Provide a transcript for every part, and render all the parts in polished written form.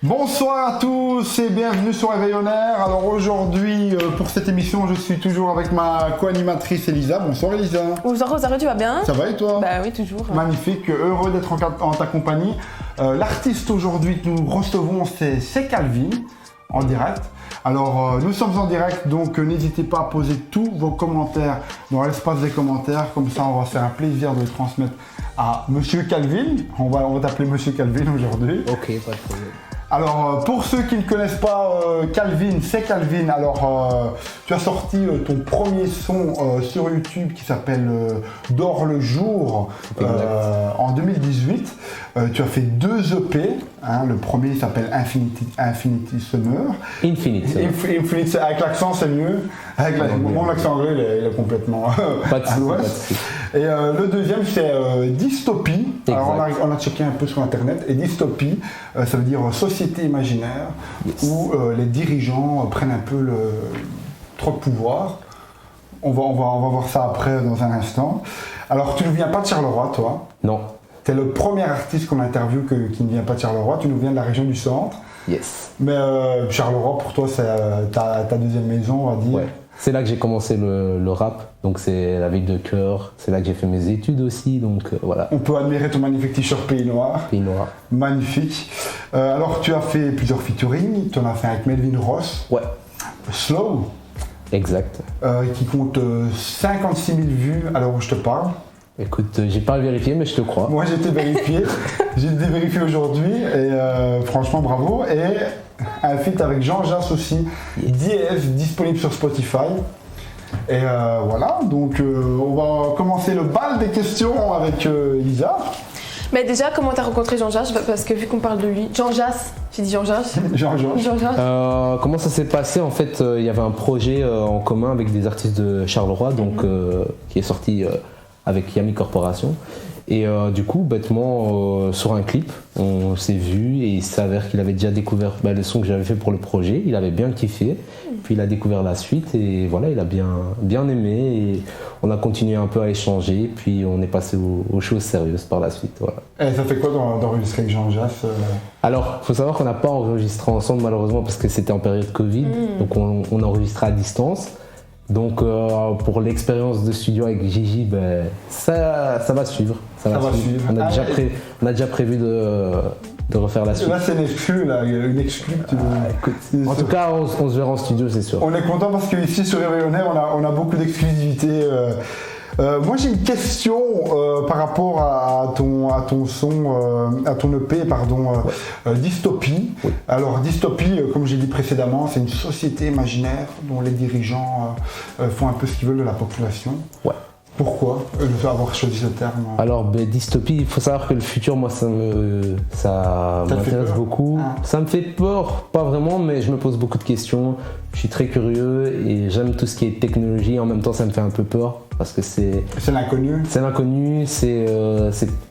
Bonsoir à tous et bienvenue sur Réveillonnaire. Alors aujourd'hui, pour cette émission, je suis toujours avec ma co-animatrice Elisa. Bonsoir Elisa. Bonsoir Rosario, tu vas bien? Ça va et toi? Bah oui, toujours. Magnifique, heureux d'être en ta compagnie. L'artiste aujourd'hui que nous recevons, c'est Calvin, en direct. Alors nous sommes en direct, donc n'hésitez pas à poser tous vos commentaires dans l'espace des commentaires. Comme ça, on va se faire un plaisir de le transmettre à Monsieur Calvin. On va t'appeler Monsieur Calvin aujourd'hui. Ok, pas de problème. Alors, pour ceux qui ne connaissent pas Calvin, c'est Calvin. Alors, tu as sorti ton premier son sur YouTube qui s'appelle Dors le jour en 2018. Tu as fait 2 EP. Hein, le premier s'appelle Infinity Summer. Infinite. Avec l'accent, c'est mieux. Avec mon accent anglais, il est complètement Pas de à l'ouest. souci. Et le deuxième, c'est Dystopie. Exact. Alors, on a checké un peu sur Internet. Et Dystopie, ça veut dire société imaginaire, Yes. où les dirigeants prennent un peu trop de pouvoir. On va voir ça après dans un instant. Alors, tu ne viens pas de Charleroi, toi. Non. Tu es le premier artiste qu'on interviewe qui ne vient pas de Charleroi. Tu nous viens de la région du centre. Yes. Mais Charleroi, pour toi, c'est ta deuxième maison, on va dire. Ouais. C'est là que j'ai commencé le rap, donc c'est la ville de cœur. C'est là que j'ai fait mes études aussi, donc voilà. On peut admirer ton magnifique t-shirt Pays Noir. Pays Noir. Magnifique. Alors, tu as fait plusieurs featuring. Tu en as fait avec Melvin Ross. Ouais. Slow, Exact. qui compte 56 000 vues à l'heure où je te parle. Écoute, j'ai pas vérifié, mais je te crois. Moi, j'ai été vérifié. J'ai été vérifié aujourd'hui et franchement, bravo. Et un feat avec Jean Jass aussi, DF, disponible sur Spotify. Et voilà, donc on va commencer le bal des questions avec Elisa. Mais déjà, comment t'as rencontré Jean Jass? Parce que vu qu'on parle de lui, Jean Jass, j'ai dit Jean Jass. Jean Jass. Comment ça s'est passé? En fait, il y avait un projet en commun avec des artistes de Charleroi, donc qui est sorti avec Yami Corporation. Et du coup, bêtement, sur un clip, on s'est vu et il s'avère qu'il avait déjà découvert le son que j'avais fait pour le projet. Il avait bien kiffé. Puis il a découvert la suite et voilà, il a bien aimé. Et on a continué un peu à échanger. Puis on est passé aux choses sérieuses par la suite. Voilà. Et ça fait quoi d'enregistrer avec Jean Jass Alors, il faut savoir qu'on n'a pas enregistré ensemble malheureusement parce que c'était en période Covid. Donc on a enregistré à distance. Donc pour l'expérience de studio avec Gigi, ça va suivre. Ça va suivre. On a déjà prévu de refaire la suite. Là, c'est une exclue, là. Une exclue. En tout cas, on se verra en studio, c'est sûr. On est content parce qu'ici sur Réveillonnaire, on a beaucoup d'exclusivité. Moi, j'ai une question par rapport à ton son, à ton EP, pardon, Dystopie. Oui. Alors, Dystopie, comme j'ai dit précédemment, c'est une société imaginaire dont les dirigeants font un peu ce qu'ils veulent de la population. Ouais. Pourquoi avoir choisi ce terme? Alors, dystopie, il faut savoir que le futur, moi, ça m'intéresse beaucoup. Ah. Ça me fait peur, pas vraiment, mais je me pose beaucoup de questions. Je suis très curieux et j'aime tout ce qui est technologie. En même temps, ça me fait un peu peur parce que c'est l'inconnu. C'est l'inconnu, c'est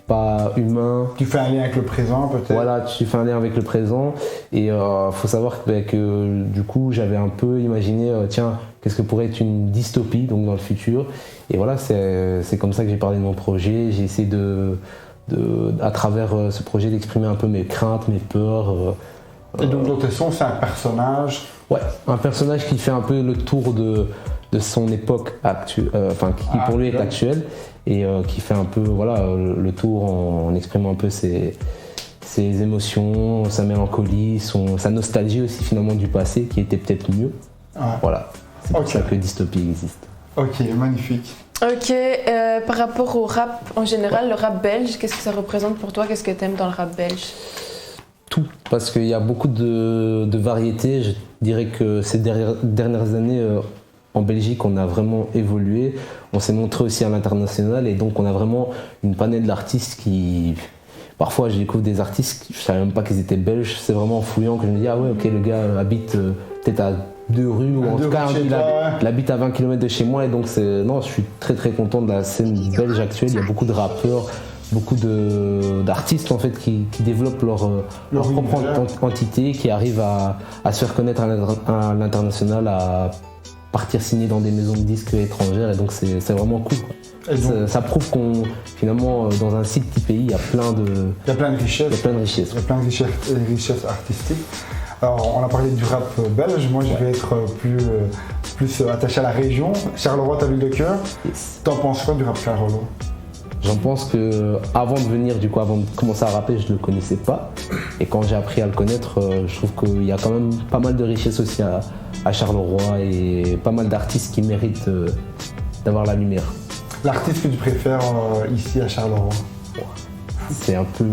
pas humain. Tu fais un lien avec le présent, peut-être. Voilà, tu fais un lien avec le présent. Et faut savoir que du coup, j'avais un peu imaginé, tiens, qu'est-ce que pourrait être une dystopie, donc dans le futur. Et voilà, c'est comme ça que j'ai parlé de mon projet. J'ai essayé à travers ce projet, d'exprimer un peu mes craintes, mes peurs. Et donc, dans tes sons, c'est un personnage. Ouais, un personnage qui fait un peu le tour de son époque actuelle, qui pour lui est actuelle, et qui fait un peu le tour en exprimant un peu ses émotions, sa mélancolie, sa nostalgie aussi finalement du passé qui était peut-être mieux. Ouais. Voilà, c'est pour ça que Dystopie existe. Ok, magnifique. Ok, par rapport au rap en général, le rap belge, qu'est-ce que ça représente pour toi? Qu'est-ce que t'aimes dans le rap belge? Tout, parce qu'il y a beaucoup de variétés. Je dirais que ces dernières années, en Belgique, on a vraiment évolué. On s'est montré aussi à l'international et donc on a vraiment une panel d'artistes qui... Parfois, je découvre des artistes, je ne savais même pas qu'ils étaient belges. C'est vraiment en fouillant que je me dis, ah ouais, ok, le gars habite peut-être à 2 rues, ou en tout cas, il habite à 20 km de chez moi. Et donc, je suis très très content de la scène belge actuelle. Il y a beaucoup de rappeurs, beaucoup d'artistes en fait qui développent leur propre entité, qui arrivent à se faire connaître à l'international, à partir signer dans des maisons de disques étrangères et donc c'est vraiment cool, quoi. Et donc, Ça prouve qu'on, finalement, dans un si petit pays, il y a plein de il y a plein de richesses. il y a plein de richesses. Il y a plein de richesses artistiques. Alors, on a parlé du rap belge. Moi, je vais être plus attaché à la région. Charleroi, ta ville de cœur. Yes. T'en penses quoi du rap Charleroi? J'en pense que avant de commencer à rapper, je ne le connaissais pas. Et quand j'ai appris à le connaître, je trouve qu'il y a quand même pas mal de richesses aussi à Charleroi et pas mal d'artistes qui méritent d'avoir la lumière. L'artiste que tu préfères ici à Charleroi? C'est un peu.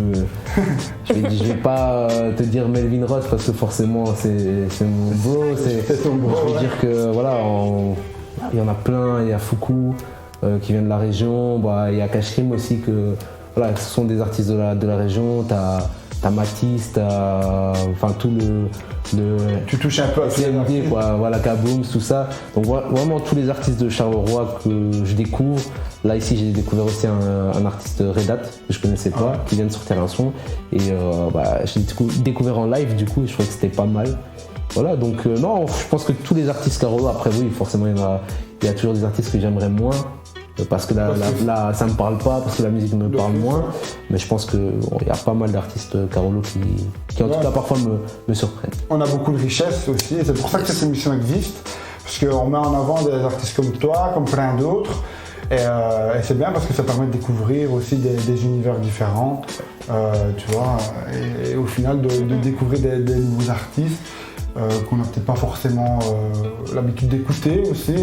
Je vais pas te dire Melvin Ross parce que forcément c'est mon bro. C'est ton bro, Je veux ouais. dire que voilà, il y en a plein. Il y a Foucault qui vient de la région. Bah, il y a Kashrim aussi que voilà, ce sont des artistes de la région. T'as Matisse, enfin tout le Tu touches un peu à CMD, quoi, voilà, Kaboom, tout ça. Donc vraiment tous les artistes de Charleroi que je découvre. Là ici j'ai découvert aussi un artiste Redat que je connaissais pas, qui vient de sortir un son. Et j'ai découvert en live du coup et je trouvais que c'était pas mal. Voilà, donc non, je pense que tous les artistes charleroi, après oui, forcément il y a toujours des artistes que j'aimerais moins. Parce que là, ça me parle pas, parce que la musique me parle moins. Mais je pense qu'il y a pas mal d'artistes Carolo qui en tout cas parfois me surprennent. On a beaucoup de richesses aussi, et c'est pour ça que cette émission existe. Parce qu'on met en avant des artistes comme toi, comme plein d'autres. Et c'est bien parce que ça permet de découvrir aussi des univers différents. Tu vois, et au final de découvrir des nouveaux artistes. Qu'on n'a peut-être pas forcément l'habitude d'écouter aussi.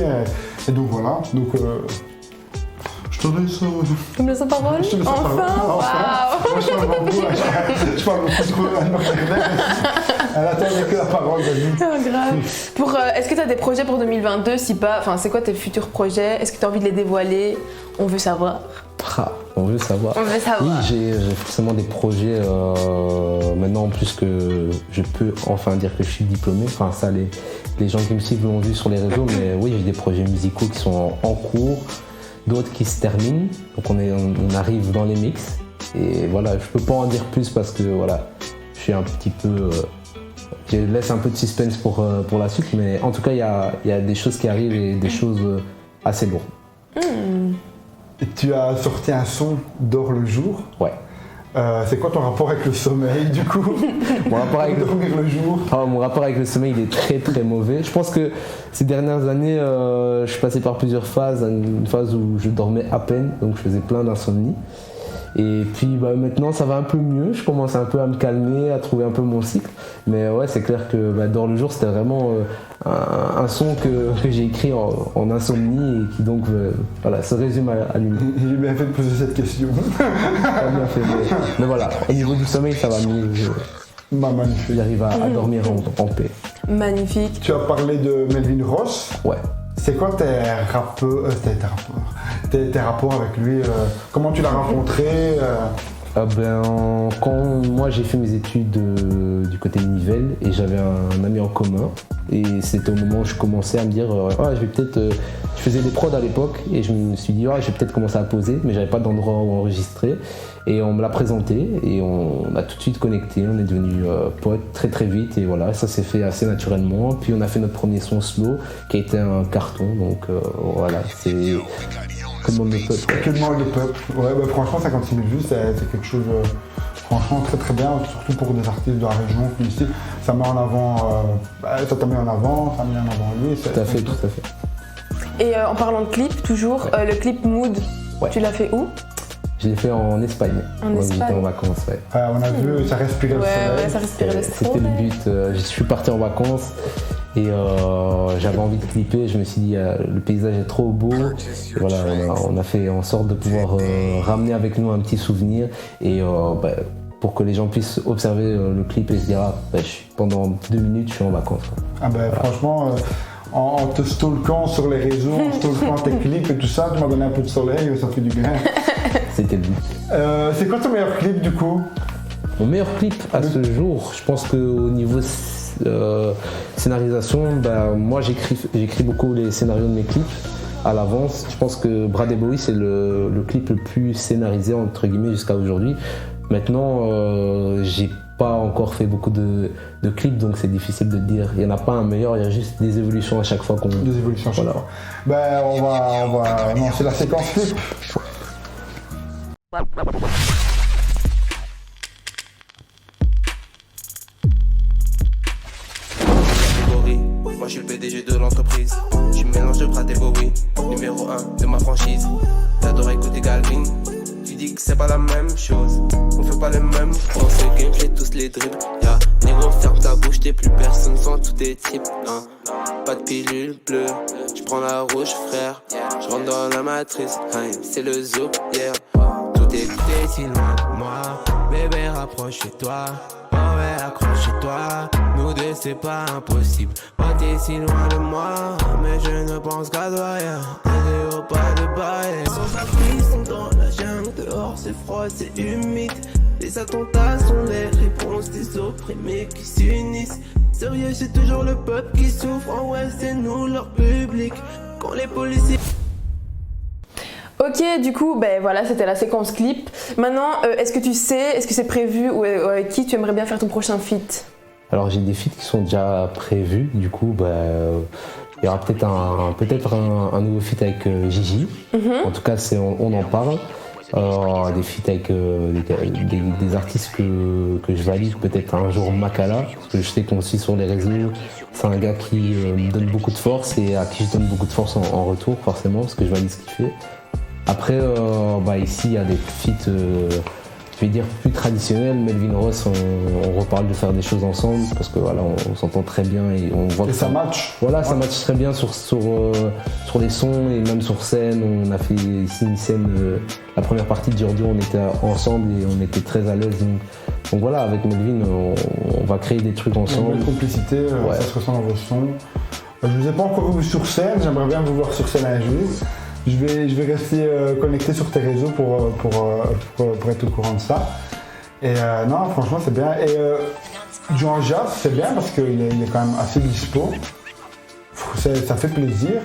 Et donc voilà. Donc, je te laisse. Tu me laisses la parole? Je te laisse la parole. Enfin, waouh! Moi je parle beaucoup, je parle beaucoup trop. Elle attendait que la parole, vas-y. Oh, grave. Est-ce que tu as des projets pour 2022? Si pas, enfin, c'est quoi tes futurs projets? Est-ce que tu as envie de les dévoiler? On veut savoir. On veut savoir. On veut savoir. Oui, j'ai forcément des projets maintenant en plus que je peux enfin dire que je suis diplômé. Enfin ça, les gens qui me suivent l'ont vu sur les réseaux, mais oui, j'ai des projets musicaux qui sont en cours, d'autres qui se terminent. Donc on arrive dans les mix. Et voilà, je peux pas en dire plus parce que voilà, je suis un petit peu... je laisse un peu de suspense pour la suite, mais en tout cas, il y a des choses qui arrivent et des choses assez lourdes. Et tu as sorti un son Dors le jour. Ouais. C'est quoi ton rapport avec le sommeil du coup? Mon rapport avec dormir le jour. Mon rapport avec le sommeil il est très très mauvais. Je pense que ces dernières années, je suis passé par plusieurs phases. Une phase où je dormais à peine, donc je faisais plein d'insomnie. Et puis maintenant ça va un peu mieux, je commence un peu à me calmer, à trouver un peu mon cycle. Mais ouais, c'est clair que Dors le jour c'était vraiment un son que j'ai écrit en insomnie et qui donc voilà, se résume à lui. J'ai bien fait de poser cette question. Pas bien fait, mais voilà, au niveau du sommeil ça va mieux. Magnifique. J'arrive à dormir en paix. Magnifique. Tu as parlé de Melvin Ross. Ouais. C'est quoi tes rapports avec lui? Comment tu l'as rencontré? Quand moi j'ai fait mes études du côté de Nivelles et j'avais un ami en commun et c'était au moment où je commençais à me dire je vais peut-être je faisais des prods à l'époque et je me suis dit je vais peut-être commencer à poser mais j'avais pas d'endroit où enregistrer et on me l'a présenté et on a tout de suite connecté, on est devenu potes très très vite et voilà, ça s'est fait assez naturellement. Puis on a fait notre premier son slow qui a été un carton, donc voilà, c'est que demande le peuple. Que demande le peuple? Ouais, franchement 56 000 vues c'est quelque chose franchement très très bien, surtout pour des artistes de la région comme ici. Ça met en avant, ça t'a mis en avant, ça a mis en avant lui. Tout à fait. Et en parlant de clip, toujours, le clip Mood, tu l'as fait où? Je l'ai fait en Espagne. En Espagne. J'étais en vacances, ouais. On a vu, ça respirait le soleil. Ouais, ça respirait le soleil. C'était le but. Je suis parti en vacances et j'avais envie de clipper. Je me suis dit, le paysage est trop beau. Et voilà, on a fait en sorte de pouvoir ramener avec nous un petit souvenir et pour que les gens puissent observer le clip et se dire, pendant 2 minutes, je suis en vacances. Voilà. Franchement, en te stalkant sur les réseaux, en stalkant tes clips et tout ça, tu m'as donné un peu de soleil, ça fait du bien. C'était le but. C'est quoi ton meilleur clip du coup? Mon meilleur clip à ce jour, je pense qu'au niveau scénarisation, moi j'écris beaucoup les scénarios de mes clips à l'avance. Je pense que Brad et Bowie c'est le clip le plus scénarisé entre guillemets jusqu'à aujourd'hui. Maintenant, j'ai pas encore fait beaucoup de clips, donc c'est difficile de dire. Il n'y en a pas un meilleur, il y a juste des évolutions à chaque fois qu'on. Des évolutions à chaque fois. Ben, on va lancer la séquence clip. Moi je suis le PDG de l'entreprise. Je suis mélange de Prat et Bowie. Numéro 1 de ma franchise. T'adores écouter Galvin. Tu dis que c'est pas la même chose. On fait pas les mêmes. Dans ce game j'ai tous les dribbles. Ya Niro ferme ta bouche, t'es plus personne sans tous tes types. Non, pas de pilule bleue. Je prends la rouge frère. Je rentre dans la matrice. Hein, c'est le zouk, yeah. Tout est si loin de moi. Bébé rapproche-toi. Oh ouais, accroche-toi. Nous deux c'est pas impossible. Oh t'es si loin de moi. Mais je ne pense qu'à toi, yeah. T'es au pas de bail. Sans abri sont dans la jungle. Dehors c'est froid, c'est humide. Les attentats sont les réponses des opprimés qui s'unissent. Sérieux c'est toujours le peuple qui souffre. Oh ouais c'est nous leur public. Quand les policiers... Ok, du coup, ben voilà, c'était la séquence clip. Maintenant, est-ce que c'est prévu ou avec qui tu aimerais bien faire ton prochain feat? Alors j'ai des feats qui sont déjà prévus, du coup il y aura peut-être un nouveau feat avec Gigi. En tout cas on en parle. Des feats avec des artistes que je valide, peut-être un jour Makala, parce que je sais qu'on suit sur les réseaux. C'est un gars qui me donne beaucoup de force et à qui je donne beaucoup de force en retour forcément, parce que je valide ce qu'il fait. Après, ici, il y a des feats, je vais dire, plus traditionnels. Melvin Ross, on reparle de faire des choses ensemble parce que voilà, on s'entend très bien et on voit que ça match. Voilà, ça match très bien sur les sons et même sur scène. On a fait ici une scène, la première partie de Giorgio, on était ensemble et on était très à l'aise. Donc voilà, avec Melvin, on va créer des trucs ensemble. Une belle complicité, ça se ressent dans vos sons. Je ne vous ai pas encore vu sur scène, j'aimerais bien vous voir sur scène un jour. Je vais rester connecté sur tes réseaux pour être au courant de ça. Et non, franchement, c'est bien. Et Jean Jazz, c'est bien parce qu'il est quand même assez dispo. Ça fait plaisir.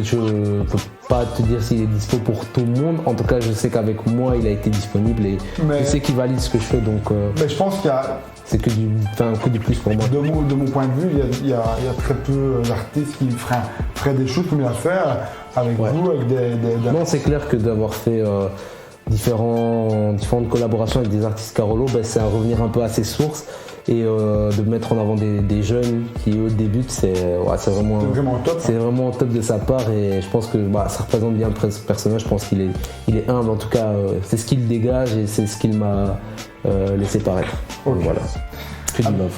Je ne peux pas te dire s'il est dispo pour tout le monde. En tout cas, je sais qu'avec moi, il a été disponible et je sais qu'il valide ce que je fais. Donc, mais je pense qu'il y a... C'est un coup du plus pour moi. De mon point de vue, il y a très peu d'artistes qui feraient des choses comme il a fait avec vous, avec des... Non, c'est clair que d'avoir fait différentes collaborations avec des artistes Carolo, c'est à revenir un peu à ses sources et de mettre en avant des jeunes qui eux débutent, c'est vraiment top de sa part et je pense que ça représente bien ce personnage. Je pense qu'il est humble, en tout cas c'est ce qu'il dégage et c'est ce qu'il m'a laissé paraître. Okay. Donc, voilà, que du love.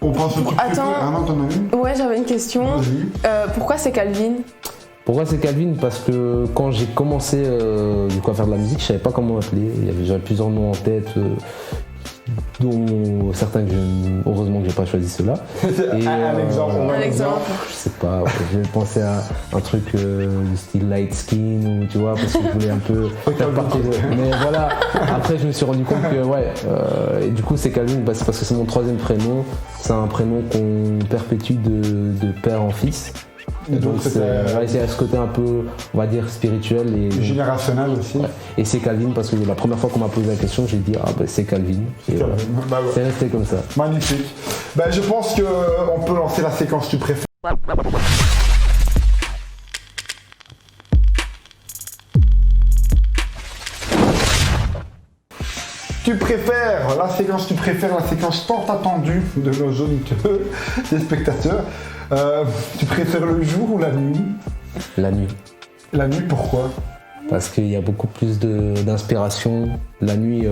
On prend ce truc. Attends, ouais, j'avais une question. Pourquoi c'est Calvin? Pourquoi c'est Calvin? Parce que quand j'ai commencé à faire de la musique, je savais pas comment m'appeler. J'avais plusieurs noms en tête, dont certains heureusement que j'ai pas choisi ceux-là. Un exemple. Je sais pas, j'ai pensé à un truc du style light skin ou tu vois, parce que je voulais un peu faire partie de... Mais voilà, après je me suis rendu compte que et du coup c'est Calvin parce que c'est mon troisième prénom. C'est un prénom qu'on perpétue de père en fils. Et donc c'est à ce côté un peu, on va dire, spirituel et générationnel aussi. Ouais. Et c'est Calvin parce que la première fois qu'on m'a posé la question, j'ai dit c'est Calvin. C'est resté comme ça. Magnifique. Je pense qu'on peut lancer la séquence tu préfères. Tu préfères la séquence la séquence tant attendue de nos auditeurs, des spectateurs. Tu préfères le jour ou la nuit? La nuit. La nuit, pourquoi? Parce qu'il y a beaucoup plus d'inspiration. La nuit,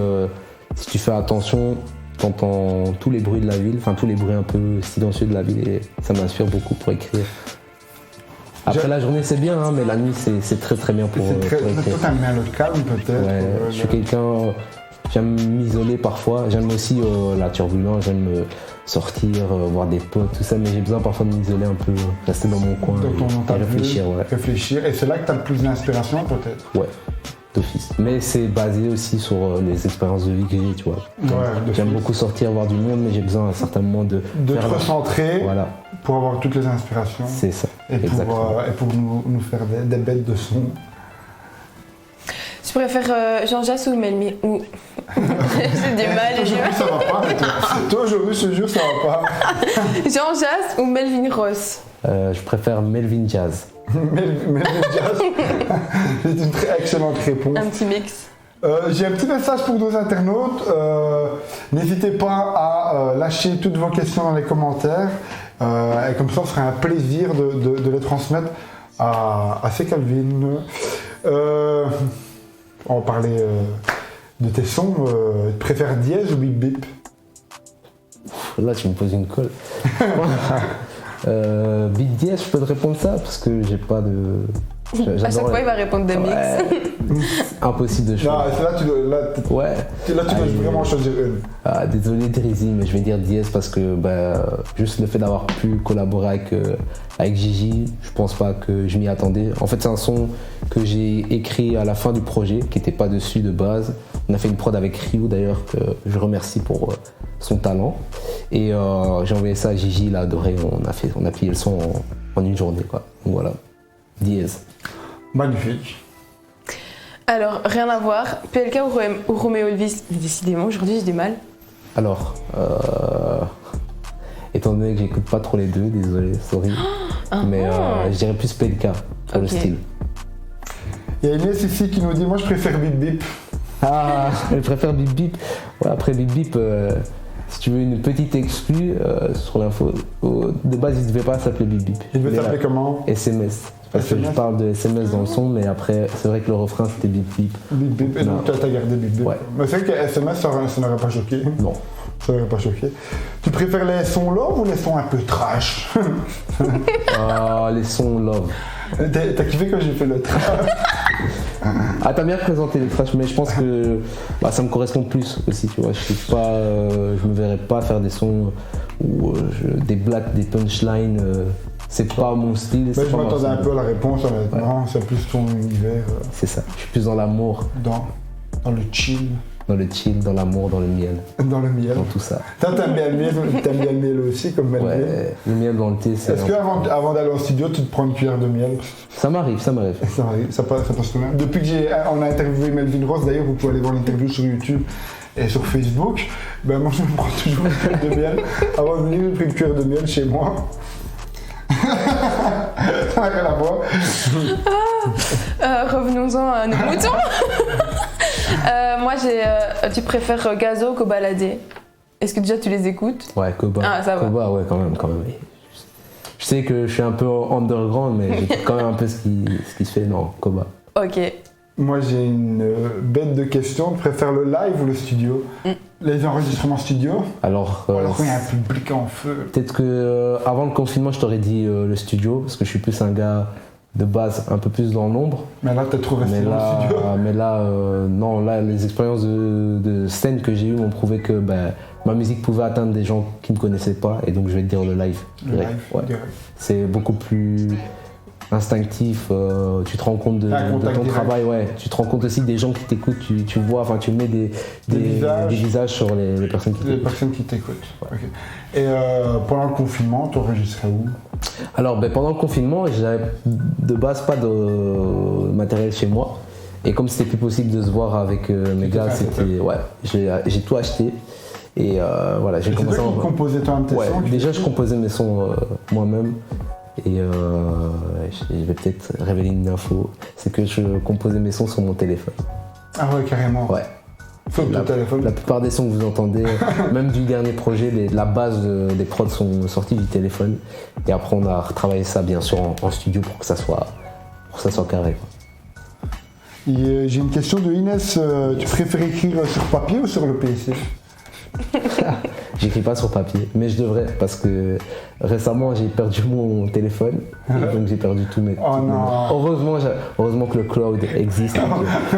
si tu fais attention, tu entends tous les bruits de la ville, tous les bruits un peu silencieux de la ville et ça m'inspire beaucoup pour écrire. Après la journée c'est bien, mais la nuit c'est très très bien pour écrire. Toi t'aimes bien le calme peut-être? Ouais, je suis quelqu'un... J'aime m'isoler parfois, j'aime aussi la turbulence, j'aime sortir, voir des potes, tout ça, mais j'ai besoin parfois de m'isoler un peu, rester dans mon coin et réfléchir. Réfléchir, et c'est là que tu as le plus d'inspiration peut-être? Ouais, d'office. Mais c'est basé aussi sur les expériences de vie que j'ai, tu vois. J'aime beaucoup sortir, voir du monde, mais j'ai besoin à un certain moment de te recentrer pour avoir toutes les inspirations. C'est ça, et pour nous faire des bêtes de son. préfères Jean Jass ou Melvin ou... J'ai du mal, j'ai du Aujourd'hui, mal. ça va pas. Toi, aujourd'hui, je te jure, ça va pas. Jean Jass ou Melvin Ross? Je préfère Melvin Jazz. Melvin Jazz, c'est une très excellente réponse. Un petit mix. J'ai un petit message pour nos internautes. N'hésitez pas à lâcher toutes vos questions dans les commentaires. Et comme ça, on fera un plaisir de les transmettre à C. Calvin. On va parler de tes sons. Tu préfères dièse ou bip bip? Là, tu me poses une colle. Big dièse, je peux te répondre ça parce que j'ai pas de. À chaque fois, il va répondre des mix. Ouais. Impossible de Non, choisir. là, tu Ouais. dois vraiment choisir une. Ah, désolé Drizzy, mais je vais dire dièse parce que juste le fait d'avoir pu collaborer avec Gigi, je pense pas que je m'y attendais. En fait, c'est un son que j'ai écrit à la fin du projet, qui n'était pas dessus de base. On a fait une prod avec Ryu d'ailleurs, que je remercie pour son talent. Et j'ai envoyé ça à Gigi, il a adoré. On a plié le son en une journée, quoi. Donc voilà, dièse. Magnifique. Alors, rien à voir. PLK ou Roméo Elvis? Mais décidément, aujourd'hui, j'ai du mal. Alors, étant donné que j'écoute pas trop les deux, désolé, sorry. Mais je dirais plus PLK pour le Ok. style. Il y a Inès ici qui nous dit moi je préfère bip bip. Ah, je préfère Bip Bip. Ouais, après Bip Bip, si tu veux une petite exclue sur l'info, de base il ne devait pas s'appeler Bip Bip. Il devait Mais s'appeler là, comment? SMS. Parce que je SMS. parle de SMS dans le son, mais après c'est vrai que le refrain c'était Bip Bip. Bip bip. Et Non. donc toi t'as gardé bip bip. Ouais. Mais c'est vrai que SMS ça n'aurait pas choqué. Non. Ça n'aurait pas choqué. Tu préfères les sons love ou les sons un peu trash? Ah, les sons love. T'as kiffé quand j'ai fait le trash? Ah, t'as bien présenté les trashs, mais je pense que ça me correspond plus aussi, tu vois. Je me verrais pas faire des sons ou des blagues, des punchlines. C'est pas mon style. Mais c'est je pas ma m'attendais un façon. peu à la réponse honnêtement. C'est plus ton univers C'est ça. Je suis plus dans l'amour, dans le chill, dans le chill, dans l'amour, dans le miel, dans le miel. dans tout ça. Toi t'aimes bien le miel aussi comme miel. Ouais, le miel dans le thé, c'est. Est-ce qu'avant d'aller au studio tu te prends une cuillère de miel? Ça m'arrive, ça m'arrive. Ça passe quand même. Depuis que on a interviewé Melvin Ross, d'ailleurs vous pouvez aller voir l'interview sur YouTube et sur Facebook, ben moi je me prends toujours une cuillère de miel. Avant de venir, j'ai pris une cuillère de miel chez moi. Ça n'a rien à voir. Revenons-en à nos moutons. Moi, tu préfères Gazo qu'au baladé? Est-ce que déjà tu les écoutes? Ouais, Koba. Ah, ça va. Koba, ouais, quand même. Je sais que je suis un peu underground, mais j'écoute quand même un peu ce qui se fait dans Koba. Ok. Moi j'ai une bête de question. Tu préfères le live ou le studio? Les enregistrements studio? Alors, Ou alors quand il y a un public en feu? peut-être que avant le confinement, je t'aurais dit le studio, parce que je suis plus un gars de base un peu plus dans l'ombre. Mais là t'as trop resté dans le studio. Mais là, non, là, les expériences de scène que j'ai eues m'ont prouvé que ma musique pouvait atteindre des gens qui ne me connaissaient pas, et donc je vais te dire le live. Le direct. live, Ouais. direct. C'est beaucoup plus instinctif, tu te rends compte de Un contact ton direct. travail, ouais. Tu te rends compte aussi des gens qui t'écoutent, tu vois, enfin tu mets des visages sur les personnes qui Les t'écoutent. personnes qui t'écoutent. Ouais. Ok. Et pendant le confinement, tu enregistrais où? Alors pendant le confinement, j'avais de base pas de matériel chez moi. Et comme c'était plus possible de se voir avec mes gars, fait un c'était. Ouais, j'ai tout acheté. Et voilà, j'ai C'est commencé toi qui composais toi-même tes Ouais, sons? déjà je composais mes sons moi-même. Et je vais peut-être révéler une info, c'est que je composais mes sons sur mon téléphone. Ah ouais, carrément. Ouais. Sauf ton téléphone. La plupart des sons que vous entendez, même du dernier projet, la base des prods sont sortis du téléphone. Et après on a retravaillé ça bien sûr en studio pour que ça soit carré, quoi. Et, j'ai une question de Inès. Tu préfères écrire sur papier ou sur le PC? J'écris pas sur papier, mais je devrais parce que récemment j'ai perdu mon téléphone et donc j'ai perdu tous mes. Oh non. Heureusement que le cloud existe.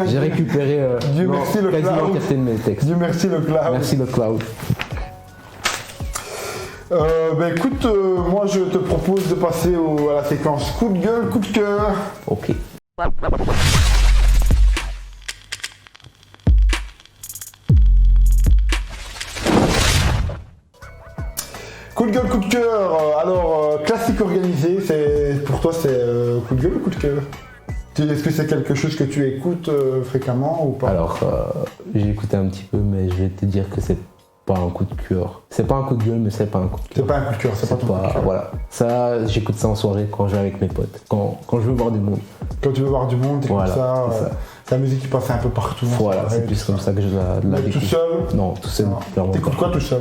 J'ai récupéré Dieu merci le quasiment cloud. la de mes textes. Dieu merci le cloud. Merci le cloud. Écoute, moi je te propose de passer à la séquence coup de gueule, coup de cœur. Ok. Coup de gueule, coup de cœur. Alors, classique organisé, pour toi c'est coup de gueule ou coup de cœur? Est-ce que c'est quelque chose que tu écoutes fréquemment ou pas? Alors, j'ai écouté un petit peu, mais je vais te dire que c'est pas un coup de cœur. C'est pas un coup de gueule, mais c'est pas un coup de cœur. C'est pas un coup de cœur, c'est pas ton coup de cœur. Voilà. Ça, j'écoute ça en soirée quand je vais avec mes potes, quand je veux voir du monde. Quand tu veux voir du monde, t'écoutes Voilà, ça. c'est ça. C'est la musique qui passe un peu partout. Voilà, Ouais, c'est plus comme ça que je la Mais tout découvre. seul? Non, tout seul, Non. clairement. T'écoutes pas. quoi tout seul?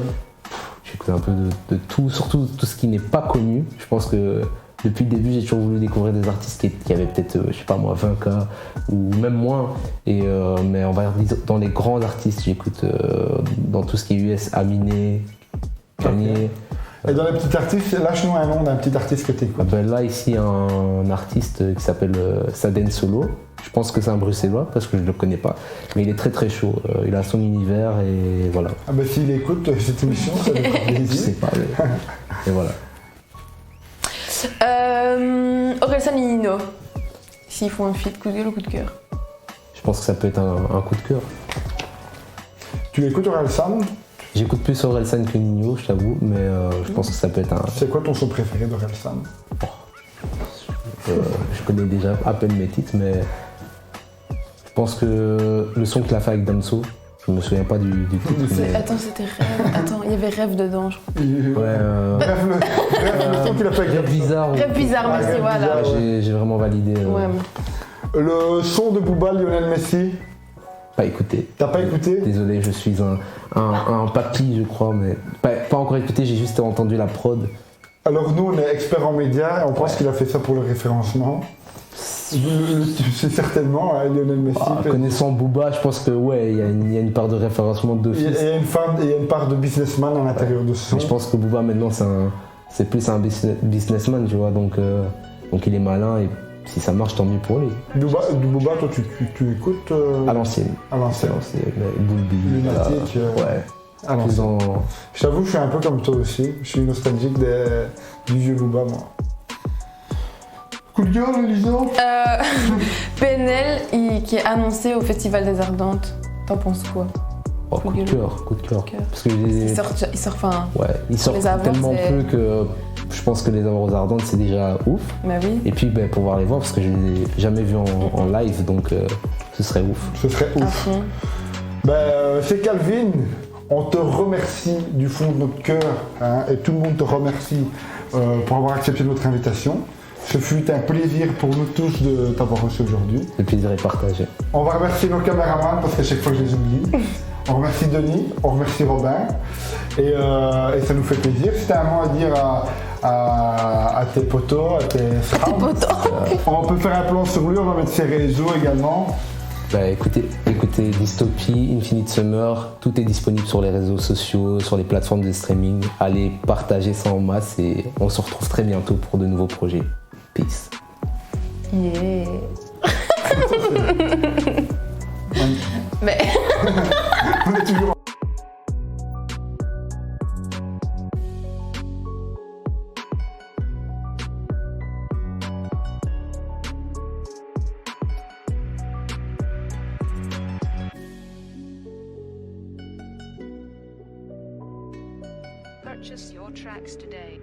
J'écoute un peu de tout, surtout tout ce qui n'est pas connu. Je pense que depuis le début, j'ai toujours voulu découvrir des artistes qui avaient peut-être, je sais pas moi, 20K ou même moins. Mais on va dire dans les grands artistes, j'écoute dans tout ce qui est US, Aminé, Kanye. Et dans les petits artistes, lâche-nous un nom d'un petit artiste que t'écoutes. Ben là, ici, un artiste qui s'appelle Saden Solo. Je pense que c'est un bruxellois parce que je ne le connais pas. Mais il est très très chaud. Il a son univers et voilà. Ah bah s'il écoute cette émission, ça lui fera Je sais plaisir. pas. Et voilà. Orelsan et Nino. S'ils font un feat, coup de gueule ou coup de cœur? Je pense que ça peut être un coup de cœur. Tu écoutes Orelsan? J'écoute plus Orelsan que Nino, je t'avoue, mais je pense que ça peut être un. C'est quoi ton son préféré d'Orelsan? Je connais déjà à peine mes titres, mais je pense que le son qu'il a fait avec Damso, je me souviens pas du titre. Mais... Attends, c'était Rêve. Attends, il y avait Rêve dedans, je crois. Ouais, Bref, le son qu'il a fait avec Rêve bizarre. Rêve bizarre, merci, Rêve voilà. bizarre. J'ai vraiment validé. Ouais. Le son de Booba, Lionel Messi, Pas écouté. t'as pas écouté? Désolé, je suis un papy, je crois, mais pas encore écouté, j'ai juste entendu la prod. Alors nous, on est experts en médias et on pense qu'il a fait ça pour le référencement. C'est certainement Lionel Messi. Connaissant Booba, je pense que ouais, il y a une part de référencement Il d'office. y a une part de businessman à l'intérieur de ce son. Mais je pense que Booba maintenant c'est plus un businessman, tu vois, donc il est malin et si ça marche, tant mieux pour lui. Booba, toi, tu écoutes À l'ancienne. à l'ancienne. Bulbi. Lunatique, Ouais. à l'ancienne. Plus dans- Je t'avoue, je suis un peu comme toi aussi. Je suis nostalgique du vieux Booba, moi. Coup de gueule, Elisa? PNL, qui est annoncé au Festival des Ardentes. T'en penses quoi? Oh, coup de cœur. cœur. Parce que Il sort, enfin. ouais, il sort les avoir, tellement c'est- peu que je pense que les avoir aux Ardentes c'est déjà ouf. Bah oui. Et puis pouvoir les voir parce que je les ai jamais vus en live, donc ce serait ouf. Ce serait À ouf. fond. C'est Calvin. On te remercie du fond de notre cœur, hein, et tout le monde te remercie pour avoir accepté notre invitation. Ce fut un plaisir pour nous tous de t'avoir reçu aujourd'hui. Le plaisir est partagé. On va remercier nos caméramans parce qu'à chaque fois je les oublie. On remercie Denis, on remercie Robin et ça nous fait plaisir. Si t'as un mot à dire à tes potos, à tes Poteau. on peut faire un plan sur lui, on va mettre ses réseaux également. Bah, écoutez Dystopie, Infinite Summer, tout est disponible sur les réseaux sociaux, sur les plateformes de streaming. Allez partager ça en masse et on se retrouve très bientôt pour de nouveaux projets. Peace. Yeah. Mais. On est toujours Purchase your tracks today.